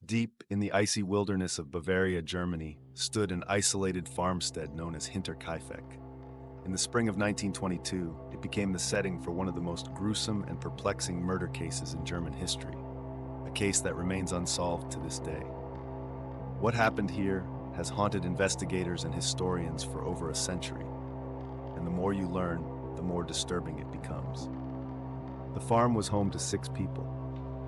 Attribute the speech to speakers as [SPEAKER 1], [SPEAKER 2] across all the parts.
[SPEAKER 1] Deep in the icy wilderness of Bavaria, Germany, stood an isolated farmstead known as Hinterkaifeck. In the spring of 1922, it became the setting for one of the most gruesome and perplexing murder cases in German history, a case that remains unsolved to this day. What happened here has haunted investigators and historians for over a century, and the more you learn, the more disturbing it becomes. The farm was home to 6 people.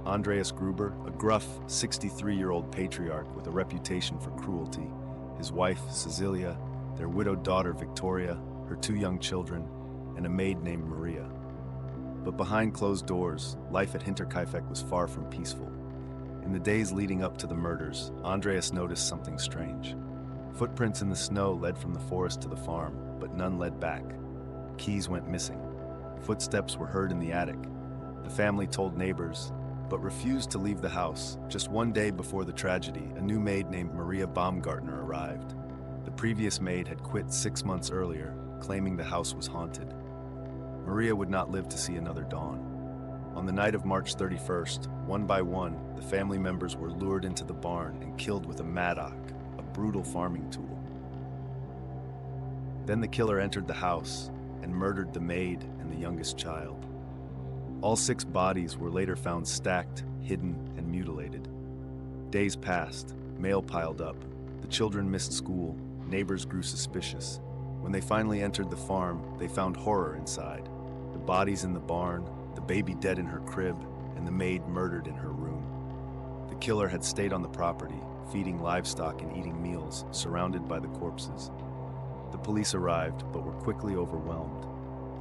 [SPEAKER 1] Andreas Gruber, a gruff 63-year-old patriarch with a reputation for cruelty, his wife, Cecilia, their widowed daughter, Victoria, her 2 young children, and a maid named Maria. But behind closed doors, life at Hinterkaifeck was far from peaceful. In the days leading up to the murders, Andreas noticed something strange. Footprints in the snow led from the forest to the farm, but none led back. Keys went missing. Footsteps were heard in the attic. The family told neighbors, but refused to leave the house. Just one day before the tragedy, a new maid named Maria Baumgartner arrived. The previous maid had quit 6 months earlier, claiming the house was haunted. Maria would not live to see another dawn. On the night of March 31st, one by one, the family members were lured into the barn and killed with a mattock, a brutal farming tool. Then the killer entered the house and murdered the maid and the youngest child. All 6 bodies were later found stacked, hidden, and mutilated. Days passed, mail piled up, the children missed school, neighbors grew suspicious. When they finally entered the farm, they found horror inside. The bodies in the barn, the baby dead in her crib, and the maid murdered in her room. The killer had stayed on the property, feeding livestock and eating meals, surrounded by the corpses. The police arrived, but were quickly overwhelmed.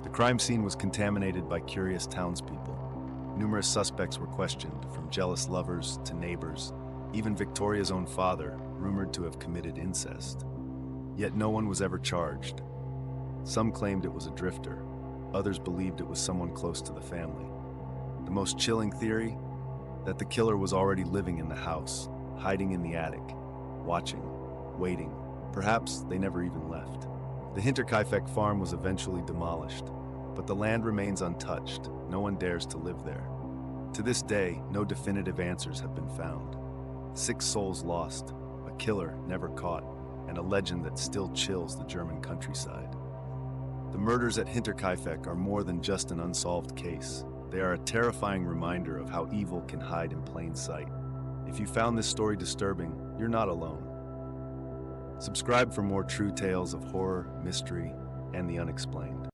[SPEAKER 1] The crime scene was contaminated by curious townspeople. Numerous suspects were questioned, from jealous lovers to neighbors, even Victoria's own father, rumored to have committed incest. Yet no one was ever charged. Some claimed it was a drifter. Others believed it was someone close to the family. The most chilling theory? That the killer was already living in the house, hiding in the attic, watching, waiting. Perhaps they never even left. The Hinterkaifeck farm was eventually demolished, but the land remains untouched. No one dares to live there. To this day, no definitive answers have been found. 6 souls lost, a killer never caught, and a legend that still chills the German countryside. The murders at Hinterkaifeck are more than just an unsolved case. They are a terrifying reminder of how evil can hide in plain sight. If you found this story disturbing, you're not alone. Subscribe for more true tales of horror, mystery, and the unexplained.